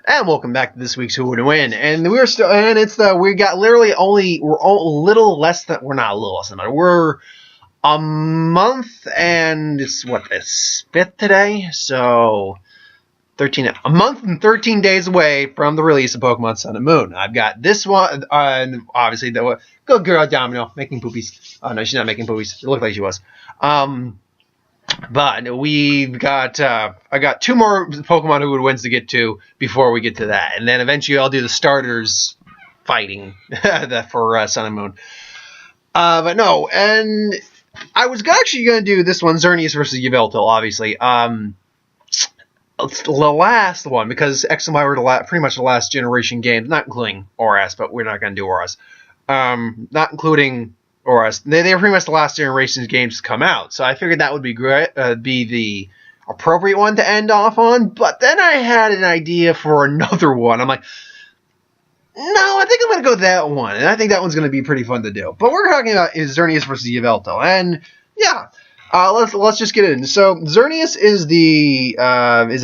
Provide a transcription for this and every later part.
And welcome back to this week's Who Would Win. And we're still, and it's the, we got literally only, we're a little less than, we're not a little less than, we're a month and it's what, this 5th today? So, a month and 13 days away from the release of Pokemon Sun and Moon. I've got this one, and obviously, the good girl Domino, making poopies. Oh no, she's not making poopies. It looked like she was. But we've got, I got 2 more Pokemon Who Would Wins to get to before we get to that. And then eventually I'll do the starters fighting for Sun and Moon. But no, and I was actually going to do this one, Xerneas versus Yveltal, obviously. It's the last one, because X and Y were pretty much the last generation game, not including Auras, but we're not going to do Auras. Not including Auras. They were pretty much the last generation's games to come out, so I figured that would be great, be the appropriate one to end off on, but then I had an idea for another one. I'm like, no, I think I'm going to go with that one, and I think that one's going to be pretty fun to do. But what we're talking about is Xerneas versus Yveltal, and yeah, let's just get in. So Xerneas is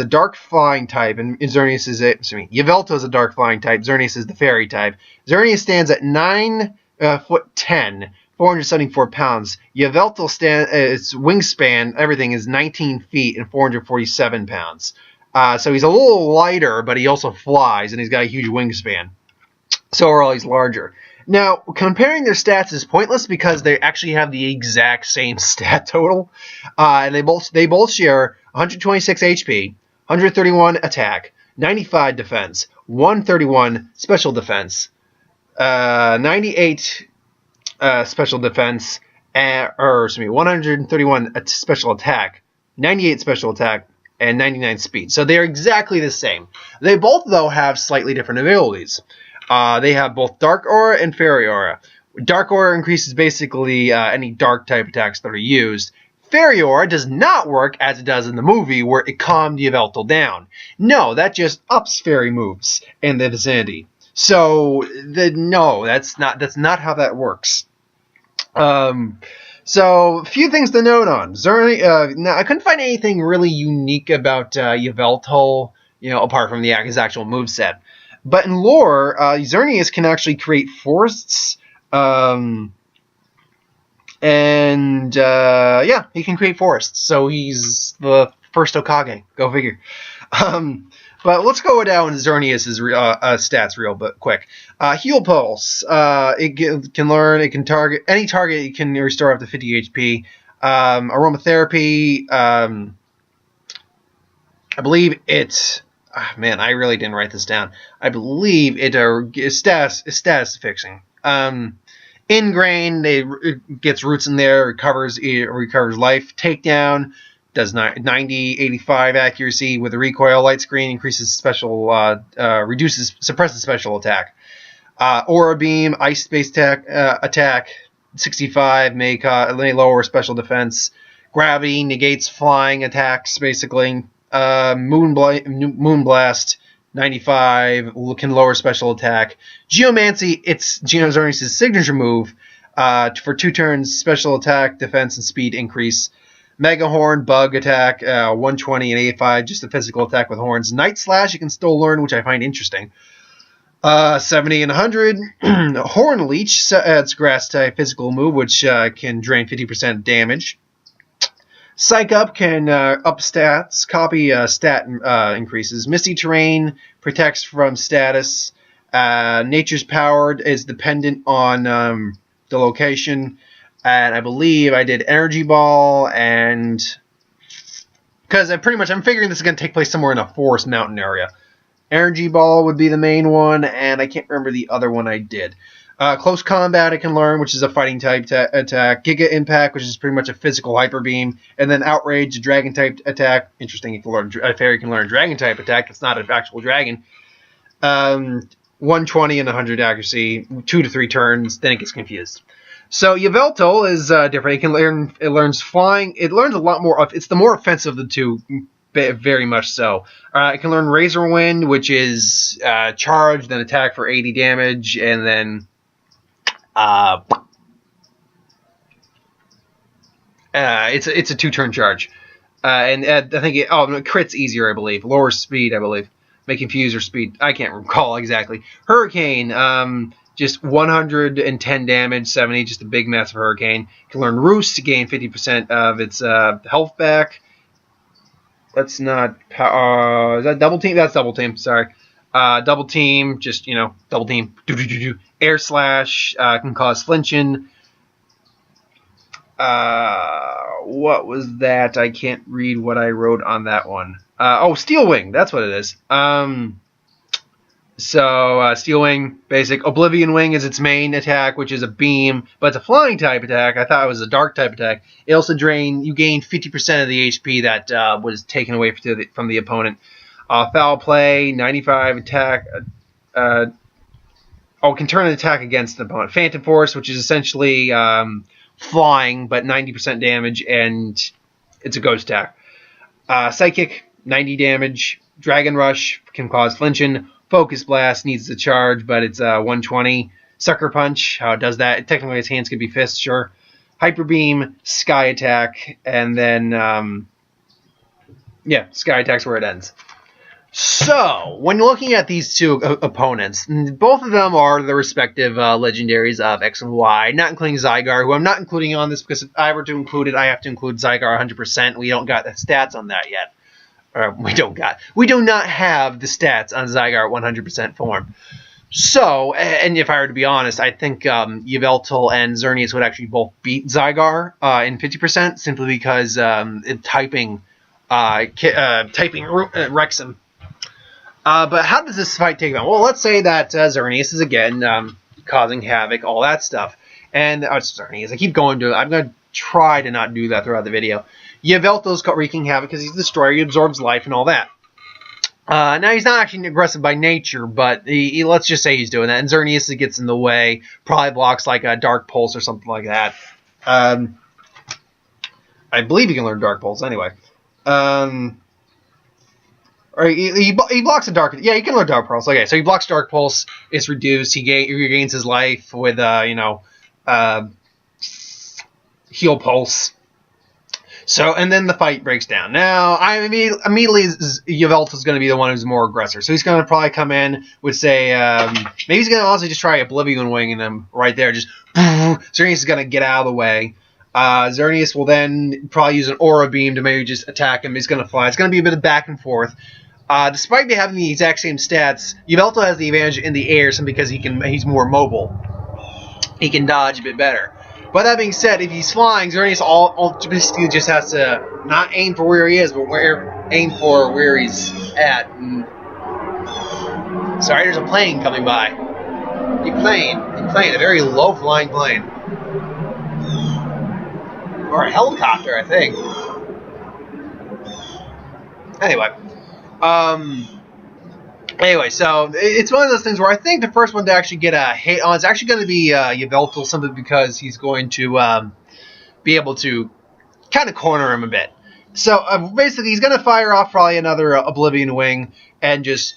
a dark flying type, and Yveltal is a dark flying type. Xerneas is the fairy type. Xerneas stands at 9'10", 474 pounds. Yveltal its wingspan, everything is 19 feet and 447 pounds. So he's a little lighter, but he also flies, and he's got a huge wingspan. So overall, he's larger. Now, comparing their stats is pointless because they actually have the exact same stat total, and they both share 126 HP, 131 attack, 95 defense, 131 special defense, 98 special defense, 131 special attack, 98 special attack, and 99 speed. So they're exactly the same. They both, though, have slightly different abilities. They have both Dark Aura and Fairy Aura. Dark Aura increases basically any dark type attacks that are used. Fairy Aura does not work as it does in the movie where it calmed Yveltal down. No, that just ups fairy moves in the vicinity. So no, that's not how that works. So a few things to note on. Now I couldn't find anything really unique about Yveltal, apart from his actual moveset. But in lore, Xerneas can actually create forests, he can create forests. So he's the first Hokage. Go figure. But let's go down Xerneas' stats real quick. Heal Pulse. It can target any target. It can restore up to 50 HP. Aromatherapy. I believe it's. I really didn't write this down. I believe it is status fixing. Ingrain, it gets roots in there, recovers life. Takedown does 90, 85 accuracy with a recoil. Light screen increases suppresses special attack. Aura beam, ice based attack 65 may lower special defense. Gravity negates flying attacks basically. Moon Blast 95 can lower special attack. Geomancy, it's Xerneas' signature move. For 2 turns, special attack, defense, and speed increase. Mega Horn, Bug Attack, 120 and 85, just a physical attack with horns. Night Slash, you can still learn, which I find interesting. 70 and 100. Horn Leech, it's grass type physical move, which can drain 50% damage. Psych Up can up stats, copy stat increases. Misty Terrain protects from status. Nature's Powered is dependent on the location. And I believe I did Energy Ball, and because I'm figuring this is going to take place somewhere in a forest mountain area. Energy Ball would be the main one, and I can't remember the other one I did. Close Combat I can learn, which is a fighting type attack. Giga Impact, which is pretty much a physical hyper beam, and then Outrage, a dragon type attack. Interesting, a fairy can learn dragon type attack. It's not an actual dragon. 120 and 100 accuracy, 2 to 3 turns. Then it gets confused. So Yveltal is different. It learns flying. It learns a lot more. It's the more offensive of the two, very much so. It can learn Razor Wind, which is charge, then attack for 80 damage, and then it's a 2-turn charge. And I think crit's easier, I believe. Lower speed, I believe. may confuse or speed. I can't recall exactly. Hurricane, just 110 damage, 70, just a big massive hurricane. Can learn Roost to gain 50% of its health back. That's not is that double team? That's double team. Sorry, double team. Just double team. Air slash can cause flinching. What was that? I can't read what I wrote on that one. Steel Wing. That's what it is. Steel Wing, basic. Oblivion Wing is its main attack, which is a beam, but it's a flying type attack. I thought it was a dark type attack. It also you gain 50% of the HP that was taken away from the opponent. Foul Play, 95 attack. Can turn an attack against the opponent. Phantom Force, which is essentially flying, but 90% damage, and it's a ghost attack. Psychic, 90 damage. Dragon Rush can cause flinching. Focus Blast needs to charge, but it's 120. Sucker Punch, how it does that? Technically, its hands could be fists, sure. Hyper Beam, Sky Attack, and then, Sky Attack's where it ends. So, when looking at these two opponents, both of them are the respective legendaries of X and Y, not including Zygarde, who I'm not including on this because if I were to include it, I have to include Zygarde 100%. We don't got the stats on that yet. We do not have the stats on Zygarde 100% form. So, and if I were to be honest, I think Yveltal and Xerneas would actually both beat Zygarde in 50% simply because typing wrecks him. But how does this fight take on? Well, let's say that Xerneas is again causing havoc, all that stuff. And Xerneas, I keep going to it. I'm going to try to not do that throughout the video. Yveltal's wreaking havoc because he's a destroyer. He absorbs life and all that. Now, he's not actually aggressive by nature, but let's just say he's doing that. And Xerneas gets in the way, probably blocks like a Dark Pulse or something like that. I believe he can learn Dark Pulse anyway. Or he blocks a Dark... Yeah, he can learn Dark Pulse. Okay, so he blocks Dark Pulse. It's reduced. He regains his life with, Heal Pulse. So, and then the fight breaks down. Now, immediately Yveltal's going to be the one who's more aggressor. So he's going to probably come in with, say, maybe he's going to also just try Oblivion Wing him right there. Just, Xerneas is going to get out of the way. Xerneas will then probably use an Aura Beam to maybe just attack him. He's going to fly. It's going to be a bit of back and forth. Despite me having the exact same stats, Yveltal has the advantage in the air simply because he's more mobile. He can dodge a bit better. But that being said, if he's flying, Xerneas basically just has to not aim for where he is, but aim for where he's at. Sorry, there's a plane coming by. A very low-flying plane. Or a helicopter, I think. Anyway, so it's one of those things where I think the first one to actually get a hit on is actually going to be Yveltal, simply because he's going to be able to kind of corner him a bit. So basically, he's going to fire off probably another Oblivion Wing and just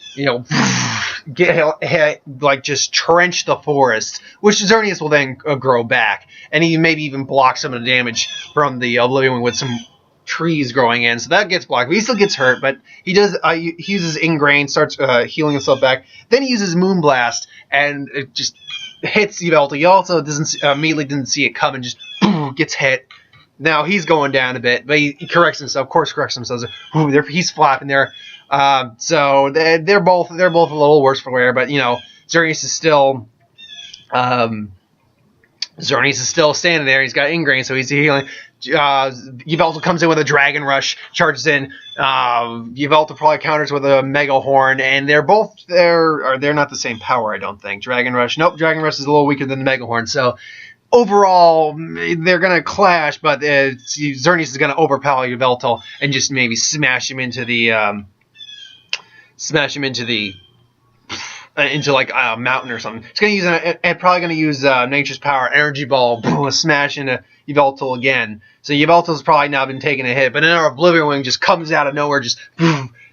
just trench the forest, which Xerneas will then grow back, and he maybe even block some of the damage from the Oblivion Wing with some trees growing in, so that gets blocked. But he still gets hurt, but he does. He uses Ingrain, starts healing himself back. Then he uses Moonblast, and it just hits Yveltal. He also immediately didn't see it coming, just gets hit. Now he's going down a bit, but he corrects himself. Of course, corrects himself. He's flapping there. So they're both a little worse for wear, but Xerneas is still. Xerneas is still standing there. He's got Ingrain, so he's healing. Yveltal comes in with a Dragon Rush, charges in. Yveltal probably counters with a Mega Horn, and they're not the same power, I don't think. Dragon Rush is a little weaker than the Mega Horn, so overall they're going to clash, but Xerneas is going to overpower Yveltal and just maybe smash him into like a mountain or something. It's probably going to use Nature's Power, Energy Ball, smash into Yveltal again. So Yveltal's probably now been taking a hit, but then our Oblivion Wing just comes out of nowhere, just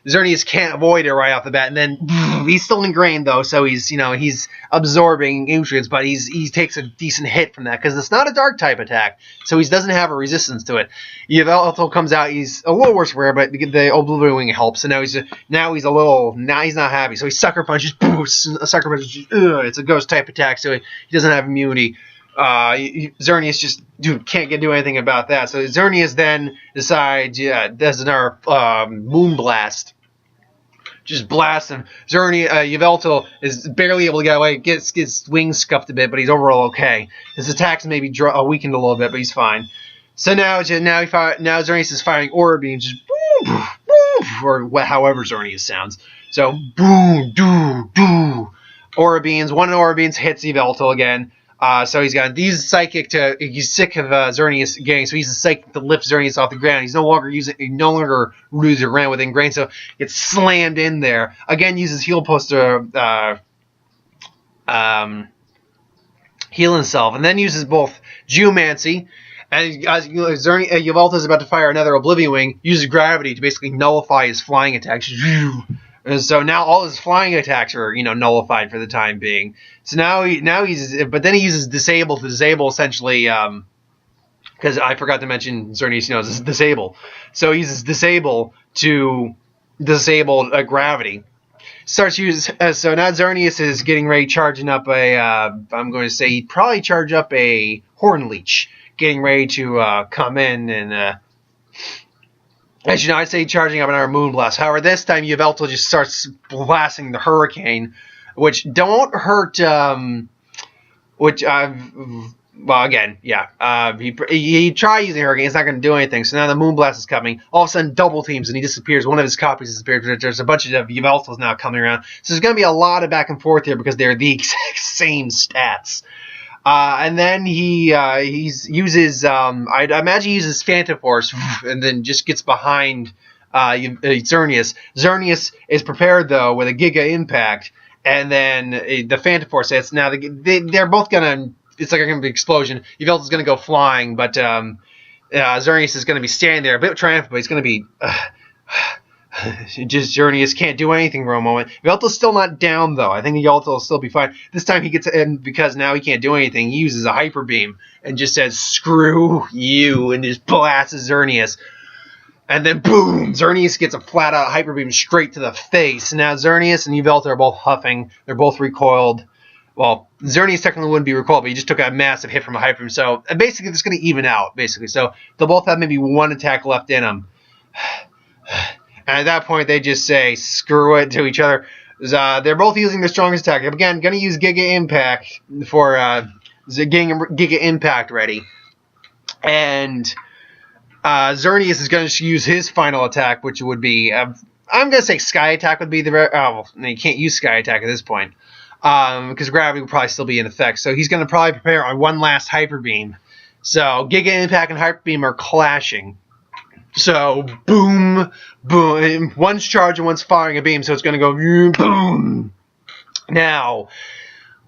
Xerneas can't avoid it right off the bat, and then He's still ingrained though, so he's absorbing nutrients, but he takes a decent hit from that because it's not a dark type attack, so he doesn't have a resistance to it. Yveltal comes out, he's a little worse for wear, but the Oblivion Wing helps. So now he's not happy, so he sucker punches. A sucker punch. It's a ghost type attack, so he doesn't have immunity. Xerneas just can't do anything about that. So Xerneas then decides, does another moon blast. Just blasts him. Yveltal is barely able to get away. Gets his wings scuffed a bit, but he's overall okay. His attacks maybe weakened a little bit, but he's fine. So now Xerneas is firing aura beams, just boom, boom, or however Xerneas sounds. So boom, doo. Aura beams. One aura beams hits Yveltal again. So he's got these psychic he's sick of Xerneas getting, so he's a psychic to lift Xerneas off the ground. He no longer loses ran within grain, so gets slammed in there. Again, uses heal post to heal himself, and then uses both Geomancy, and as Yveltal is about to fire another Oblivion Wing, uses gravity to basically nullify his flying attacks. And so now all his flying attacks are, nullified for the time being. So but then he uses disable to disable essentially, because I forgot to mention Xerneas, is disable. So he uses disable to disable gravity. So now Xerneas is getting ready, charging up I'm going to say he'd probably charge up a Horn Leech, getting ready to come in and. As I'd say charging up another Moonblast. However, this time Yveltal just starts blasting the Hurricane, which don't hurt. He tried using Hurricane. It's not going to do anything. So now the Moonblast is coming. All of a sudden, double teams and he disappears. One of his copies disappears. There's a bunch of Yveltals now coming around. So there's going to be a lot of back and forth here because they're the exact same stats. And then he uses I imagine he uses Phantom Force and then just gets behind Xerneas. Xerneas is prepared though with a Giga Impact, and then the Phantom Force hits. Now they're both gonna. It's like gonna be an explosion. Yveltal's gonna go flying, but Xerneas is gonna be standing there a bit triumphant, but he's gonna be. Just Xerneas can't do anything for a moment. Yveltal's still not down, though. I think Yveltal will still be fine. This time he gets in because now he can't do anything. He uses a Hyper Beam and just says, screw you, and just blasts Xerneas. And then, boom, Xerneas gets a flat-out Hyper Beam straight to the face. Now Xerneas and Yveltal are both huffing. They're both recoiled. Well, Xerneas technically wouldn't be recoiled, but he just took a massive hit from a Hyper Beam. So basically, it's going to even out, basically. So they'll both have maybe one attack left in them. And at that point, they just say, screw it to each other. They're both using their strongest attack. Again, going to use Giga Impact for getting Giga Impact ready. And Xerneas is going to use his final attack, which would be, I'm going to say Sky Attack would be you can't use Sky Attack at this point. Because gravity will probably still be in effect. So he's going to probably prepare on one last Hyper Beam. So Giga Impact and Hyper Beam are clashing. So, boom, boom. One's charging, one's firing a beam, so it's going to go boom. Now,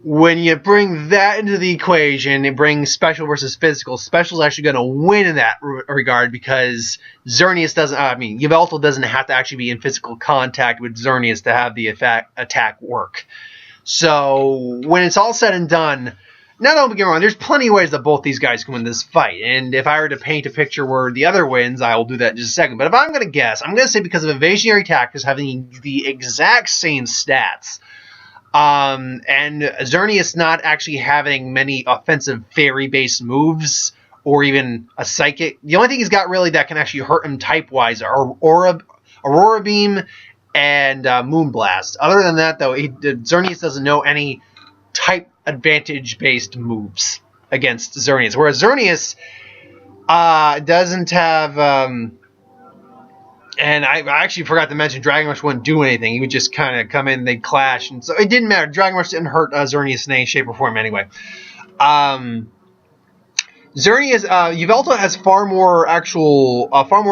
when you bring that into the equation, it brings special versus physical. Special is actually going to win in that regard because Yveltal doesn't have to actually be in physical contact with Xerneas to have the attack work. So, when it's all said and done, now don't get me wrong, there's plenty of ways that both these guys can win this fight. And if I were to paint a picture where the other wins, I will do that in just a second. But if I'm going to guess, I'm going to say because of evasionary tactics having the exact same stats, and Xerneas not actually having many offensive fairy-based moves or even a psychic. The only thing he's got really that can actually hurt him type-wise are Aurora Beam and Moonblast. Other than that, though, Xerneas doesn't know any type advantage-based moves against Xerneas. Whereas Xerneas doesn't have... and I actually forgot to mention Dragon Rush wouldn't do anything. He would just kind of come in, they'd clash. And so it didn't matter. Dragon Rush didn't hurt Xerneas in any shape or form anyway. Yveltal has far more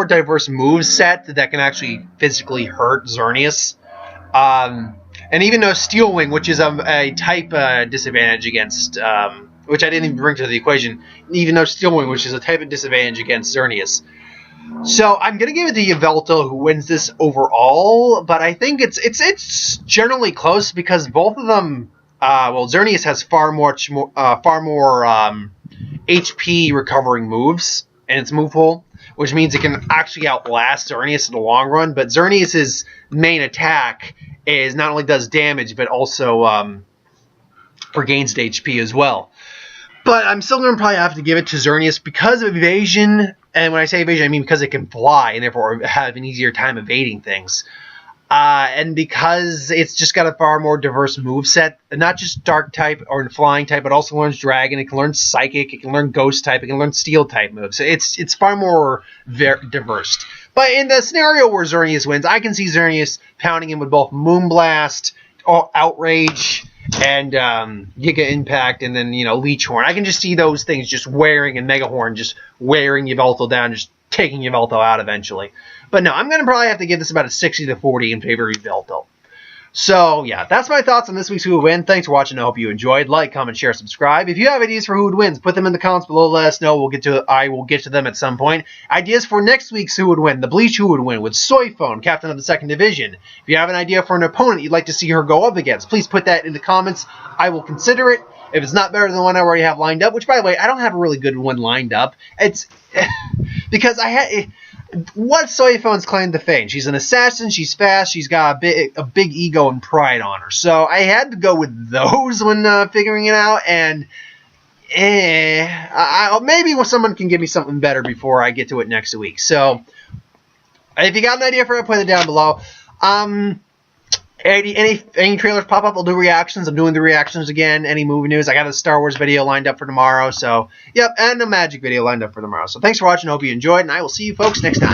diverse move set that can actually physically hurt Xerneas. And even though Steel Wing, which is a type disadvantage against, which I didn't even bring to the equation, even though Steel Wing, which is a type of disadvantage against Xerneas, So I'm gonna give it to Yveltal, who wins this overall, but I think it's generally close because both of them. Well, Xerneas has far more HP recovering moves in its move pool, which means it can actually outlast Xerneas in the long run. But Xerneas' main attack is not only does damage, but also regains HP as well. But I'm still going to probably have to give it to Xerneas because of evasion. And when I say evasion, I mean because it can fly and therefore have an easier time evading things. And because it's just got a far more diverse moveset, not just Dark type or Flying type, but also learns Dragon. It can learn Psychic. It can learn Ghost type. It can learn Steel type moves. So it's far more diverse. But in the scenario where Xerneas wins, I can see Xerneas pounding him with both Moonblast, Outrage, and Giga Impact, and then Leech Horn. I can just see those things just wearing, and Mega Horn just wearing Yveltal down, just taking Yveltal out eventually. But no, I'm going to probably have to give this about a 60-40 in favor of Yveltal. So, yeah, that's my thoughts on this week's Who Would Win. Thanks for watching. I hope you enjoyed. Like, comment, share, subscribe. If you have ideas for Who Would Win, put them in the comments below. Let us know. I will get to them at some point. Ideas for next week's Who Would Win. The Bleach Who Would Win with Soyphone, captain of the 2nd Division. If you have an idea for an opponent you'd like to see her go up against, please put that in the comments. I will consider it. If it's not better than the one I already have lined up, which, by the way, I don't have a really good one lined up. It's because I had... What Soyphone's claim to fame? She's an assassin, she's fast, she's got a big ego and pride on her. So I had to go with those when figuring it out, and maybe someone can give me something better before I get to it next week. So if you got an idea for it, put it down below. Any trailers pop up, I'll do reactions. I'm doing the reactions again. Any movie news. I got a Star Wars video lined up for tomorrow. So, yep, and a Magic video lined up for tomorrow. So, thanks for watching. Hope you enjoyed, and I will see you folks next time.